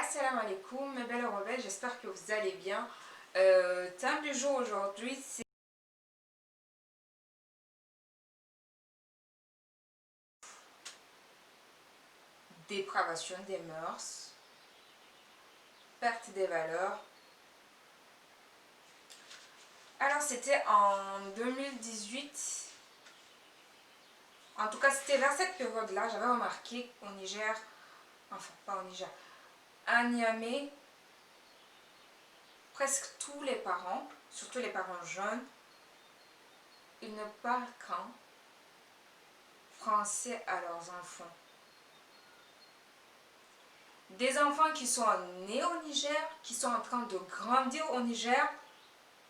Assalamu alaikum, mes belles rebelles, j'espère que vous allez bien. Thème du jour aujourd'hui, c'est dépravation des mœurs, perte des valeurs. Alors c'était en 2018, en tout cas c'était vers cette période-là, j'avais remarqué au Niger, enfin pas au Niger, à Niamey, presque tous les parents, surtout les parents jeunes, ils ne parlent qu'en français à leurs enfants. Des enfants qui sont nés au Niger, qui sont en train de grandir au Niger,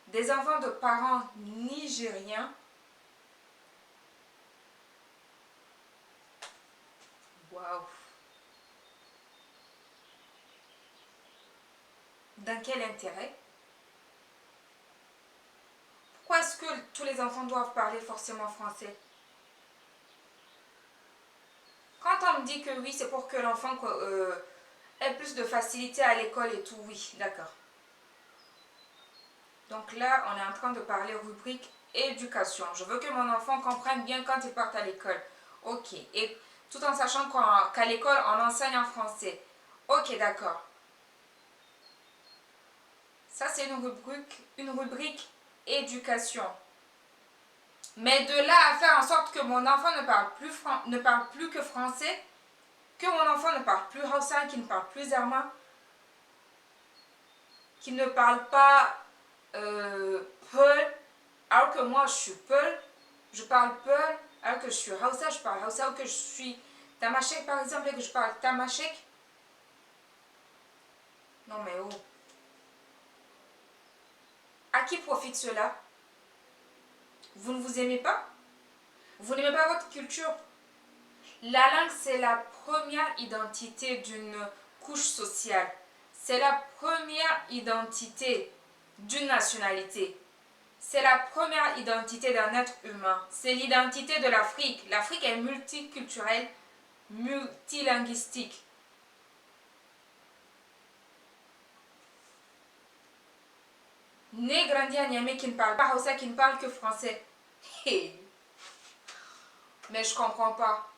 des enfants de parents nigériens. Waouh! Dans quel intérêt? Pourquoi est-ce que tous les enfants doivent parler forcément français? Quand on me dit que oui, c'est pour que l'enfant ait plus de facilité à l'école et tout, oui, d'accord. Donc là, on est en train de parler rubrique éducation. Je veux que mon enfant comprenne bien quand il part à l'école. Ok. Et tout en sachant qu'à l'école, on enseigne en français. Ok, d'accord. Ça, c'est une rubrique éducation. Mais de là à faire en sorte que mon enfant ne parle plus que français, que mon enfant ne parle plus Hausa, qu'il ne parle plus Zarma, qu'il ne parle pas Peul, alors que moi je suis Peul, je parle Peul, alors que je suis Hausa, je parle Hausa, ou que je suis Tamashek par exemple, et que je parle Tamashek. Non mais oh. À qui profite cela? Vous ne vous aimez pas? Vous n'aimez pas votre culture? La langue, c'est la première identité d'une couche sociale. C'est la première identité d'une nationalité. C'est la première identité d'un être humain. C'est l'identité de l'Afrique. L'Afrique est multiculturelle, multilinguistique. Né, grandi à Niamey qui ne parle pas Hausa, qui ne parle que français. Hey. Mais je comprends pas.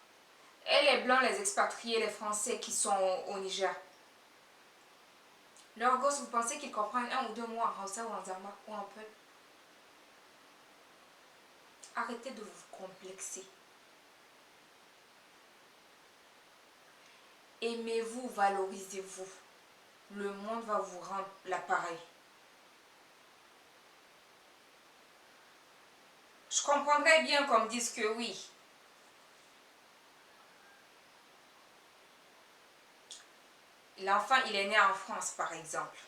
Et les Blancs, les expatriés, les Français qui sont au Niger. Leurs gosses, vous pensez qu'ils comprennent 1 ou 2 mots en Hausa ou en Zarma ou en Peul? Arrêtez de vous complexer. Aimez-vous, valorisez-vous. Le monde va vous rendre l'appareil. Je comprendrais bien qu'on me dise que oui. L'enfant, il est né en France, par exemple.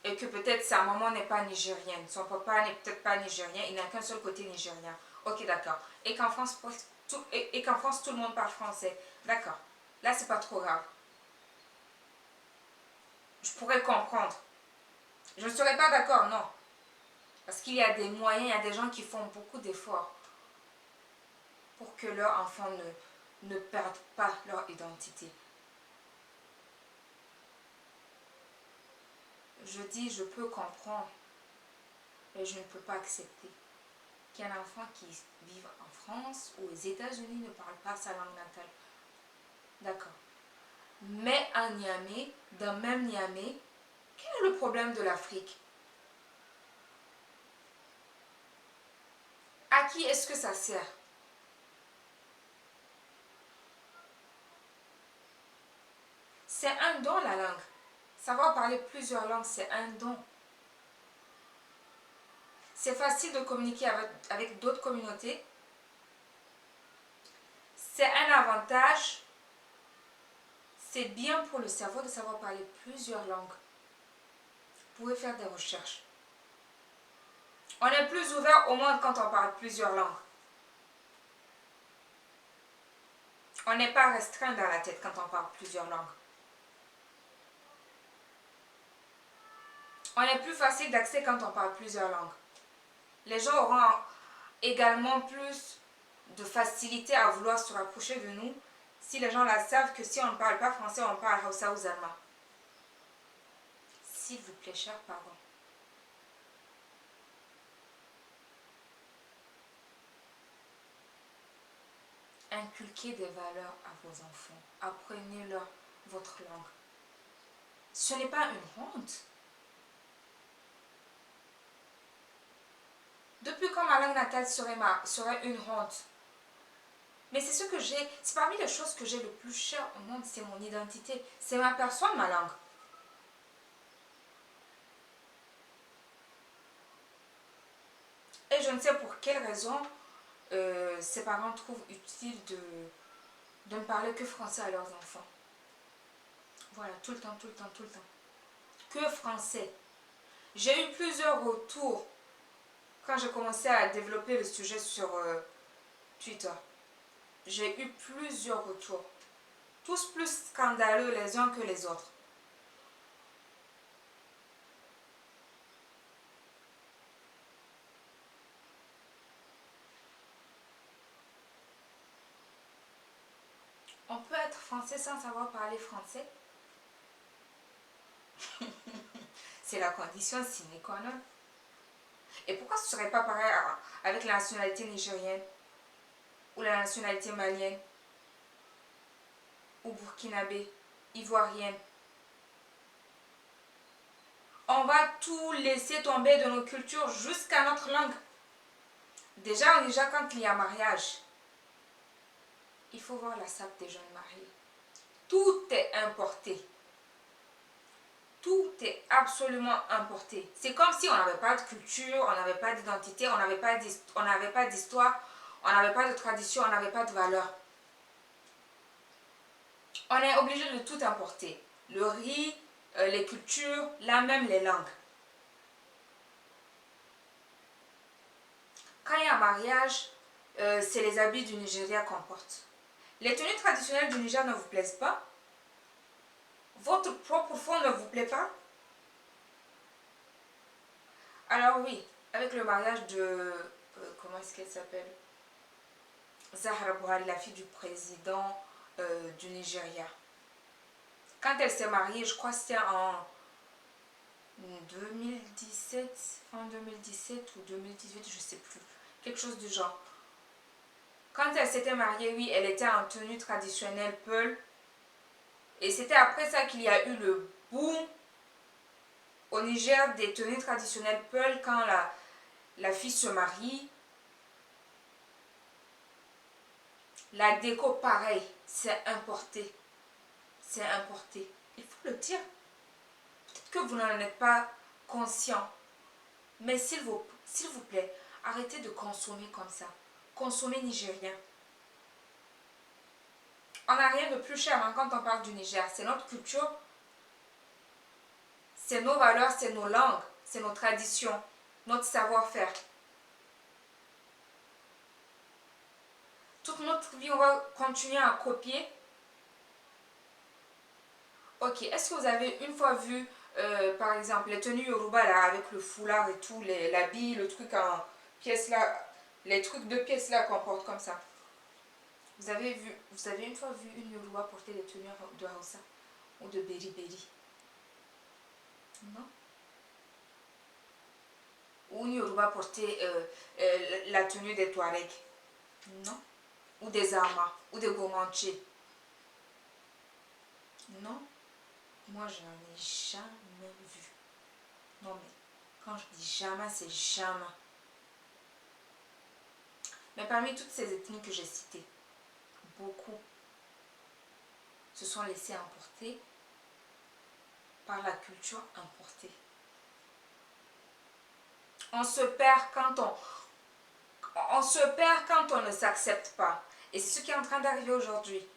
Et que peut-être sa maman n'est pas nigérienne. Son papa n'est peut-être pas nigérien. Il n'a qu'un seul côté nigérien. Ok, d'accord. Et qu'en France, tout le monde parle français. D'accord. Là, c'est pas trop grave. Je pourrais comprendre. Je ne serais pas d'accord, non. Parce qu'il y a des moyens, il y a des gens qui font beaucoup d'efforts pour que leurs enfants ne perdent pas leur identité. Je dis, je peux comprendre, mais je ne peux pas accepter qu'un enfant qui vive en France ou aux États-Unis ne parle pas sa langue natale. D'accord. Mais à Niamey, dans même Niamey, quel est le problème de l'Afrique? À qui est-ce que ça sert? C'est un don, la langue. Savoir parler plusieurs langues, c'est un don. C'est facile de communiquer avec d'autres communautés. C'est un avantage. C'est bien pour le cerveau de savoir parler plusieurs langues. Vous pouvez faire des recherches. On est plus ouvert au monde quand on parle plusieurs langues. On n'est pas restreint dans la tête quand on parle plusieurs langues. On est plus facile d'accès quand on parle plusieurs langues. Les gens auront également plus de facilité à vouloir se rapprocher de nous Si les gens la savent que si on ne parle pas français, on parle Hausa ou Zarma. S'il vous plaît, chers parents. Inculquez des valeurs à vos enfants. Apprenez-leur votre langue. Ce n'est pas une honte. Depuis quand ma langue natale serait une honte? Mais c'est ce que j'ai, c'est parmi les choses que j'ai le plus cher au monde, c'est mon identité. C'est ma personne, ma langue. Et je ne sais pour quelle raison ces parents trouvent utile de ne parler que français à leurs enfants. Voilà, tout le temps, tout le temps, tout le temps. Que français. J'ai eu plusieurs retours quand j'ai commencé à développer le sujet sur Twitter. J'ai eu plusieurs retours. Tous plus scandaleux les uns que les autres. On peut être français sans savoir parler français. C'est la condition sine qua non. Et pourquoi ce ne serait pas pareil avec la nationalité nigérienne ou la nationalité malienne ou burkinabé, ivoirienne? On va tout laisser tomber de nos cultures jusqu'à notre langue. Déjà, quand il y a mariage, il faut voir la sape des jeunes mariés. Tout est importé. Tout est absolument importé. C'est comme si on n'avait pas de culture, on n'avait pas d'identité, on n'avait pas d'histoire, on n'avait pas de tradition, on n'avait pas de valeur. On est obligé de tout importer. Le riz, les cultures, là même les langues. Quand il y a un mariage, c'est les habits du Nigeria qu'on porte. Les tenues traditionnelles du Niger ne vous plaisent pas? Votre propre fond ne vous plaît pas? Alors oui, avec le mariage de... comment est-ce qu'elle s'appelle? Zahra Buhari, la fille du président du Nigeria. Quand elle s'est mariée, je crois que c'était en 2017, fin 2017 ou 2018, je ne sais plus. Quelque chose du genre. Quand elle s'était mariée, oui, elle était en tenue traditionnelle Peul. Et c'était après ça qu'il y a eu le boom au Niger des tenues traditionnelles Peul quand la fille se marie. La déco, pareil, c'est importé. C'est importé. Il faut le dire. Peut-être que vous n'en êtes pas conscient. Mais s'il vous plaît, arrêtez de consommer comme ça. Consommez nigérien. On n'a rien de plus cher hein, quand on parle du Niger. C'est notre culture, c'est nos valeurs, c'est nos langues, c'est nos traditions, notre savoir-faire. Toute notre vie, on va continuer à copier. Ok, est-ce que vous avez une fois vu, par exemple, les tenues Yoruba là, avec le foulard et tout, l'habit, le truc en pièces là, les trucs de pièces là qu'on porte comme ça? Vous avez une fois vu une Yoruba porter des tenues de Hausa ou de Beri-Beri? Non? Ou une Yoruba porter la tenue des Touaregs? Non? Ou des Armas, ou des Gomanche? Non? Moi, je n'en ai jamais vu. Non, mais quand je dis jamais, c'est jamais. Mais parmi toutes ces ethnies que j'ai citées, beaucoup se sont laissés emporter par la culture importée. On se perd quand on ne s'accepte pas. Et c'est ce qui est en train d'arriver aujourd'hui.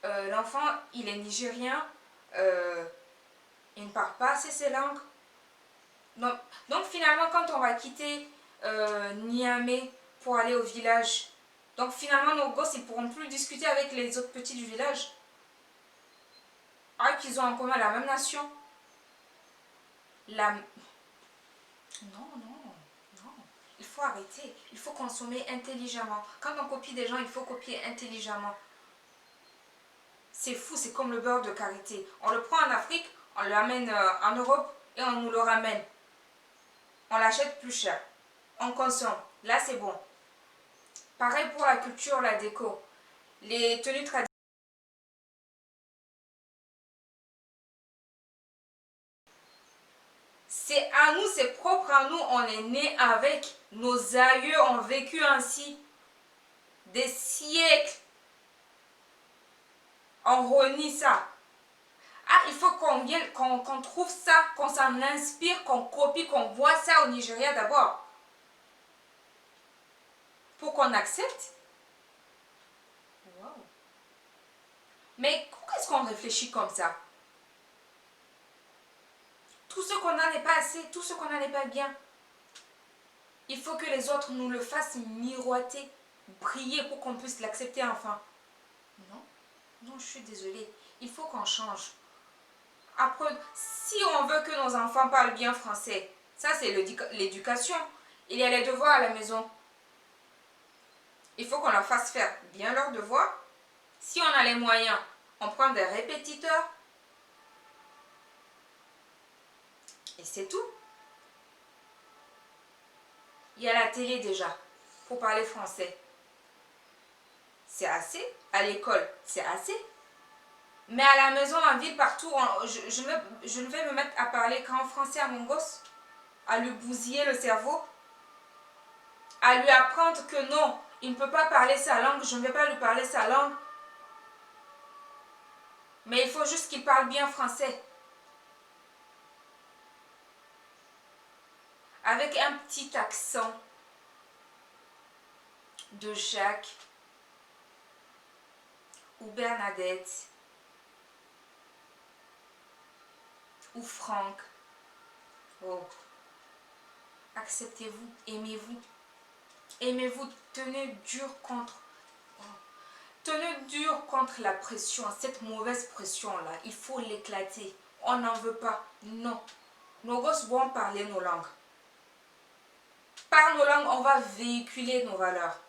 L'enfant, il est nigérien, il ne parle pas assez ses langues. Donc finalement, quand on va quitter Niamey pour aller au village, donc finalement nos gosses, ils ne pourront plus discuter avec les autres petits du village. Alors qu'ils ont en commun la même nation. Non, non, non. Il faut arrêter. Il faut consommer intelligemment. Quand on copie des gens, il faut copier intelligemment. C'est fou, c'est comme le beurre de karité. On le prend en Afrique, on l'amène en Europe et on nous le ramène. On l'achète plus cher. On consomme. Là, c'est bon. Pareil pour la culture, la déco. Les tenues traditionnelles. C'est à nous, c'est propre à nous. On est né avec. Nos aïeux ont vécu ainsi. Des siècles. On renie ça. Ah, il faut qu'on vienne, qu'on trouve ça, qu'on s'en inspire, qu'on copie, qu'on voit ça au Nigeria d'abord. Pour qu'on accepte. Wow. Mais pourquoi est-ce qu'on réfléchit comme ça? Tout ce qu'on a n'est pas assez, tout ce qu'on a n'est pas bien. Il faut que les autres nous le fassent miroiter, briller pour qu'on puisse l'accepter enfin. Non, non, je suis désolée. Il faut qu'on change. Après, si on veut que nos enfants parlent bien français, ça c'est l'éducation. Il y a les devoirs à la maison. Il faut qu'on leur fasse faire bien leurs devoirs. Si on a les moyens, on prend des répétiteurs. Et c'est tout. Il y a la télé déjà, pour parler français. C'est assez. À l'école, c'est assez. Mais à la maison, en ville, partout, je ne vais me mettre à parler qu'en français à mon gosse, à lui bousiller le cerveau, à lui apprendre que non, il ne peut pas parler sa langue, je ne vais pas lui parler sa langue. Mais il faut juste qu'il parle bien français. Avec un petit accent de Jacques ou Bernadette ou Franck. Oh. Acceptez-vous, aimez-vous. Aimez-vous, tenez dur contre... Oh. Tenez dur contre la pression, cette mauvaise pression-là. Il faut l'éclater. On n'en veut pas. Non. Nos gosses vont parler nos langues. Par nos langues, on va véhiculer nos valeurs.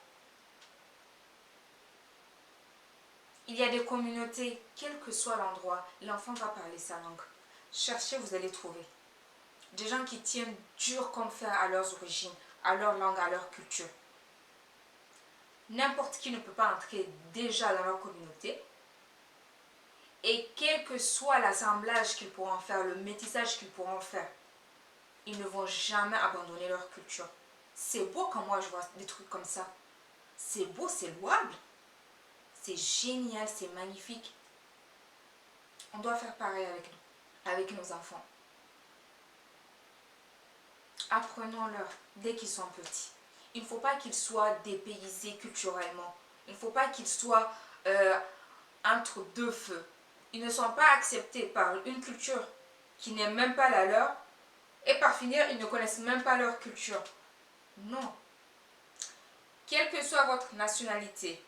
Il y a des communautés, quel que soit l'endroit, l'enfant va parler sa langue. Cherchez, vous allez trouver. Des gens qui tiennent dur comme fer à leurs origines, à leur langue, à leur culture. N'importe qui ne peut pas entrer déjà dans leur communauté. Et quel que soit l'assemblage qu'ils pourront faire, le métissage qu'ils pourront faire, ils ne vont jamais abandonner leur culture. C'est beau quand moi je vois des trucs comme ça. C'est beau, c'est louable. C'est génial, c'est magnifique. On doit faire pareil avec nous, avec nos enfants. Apprenons-leur dès qu'ils sont petits. Il ne faut pas qu'ils soient dépaysés culturellement. Il ne faut pas qu'ils soient entre deux feux. Ils ne sont pas acceptés par une culture qui n'est même pas la leur. Et par finir, ils ne connaissent même pas leur culture. Non. Quelle que soit votre nationalité,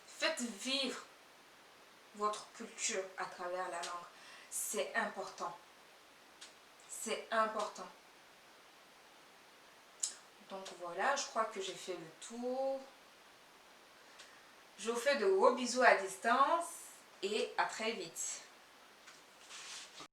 faites vivre votre culture à travers la langue. C'est important. C'est important. Donc voilà, je crois que j'ai fait le tour. Je vous fais de gros bisous à distance et à très vite.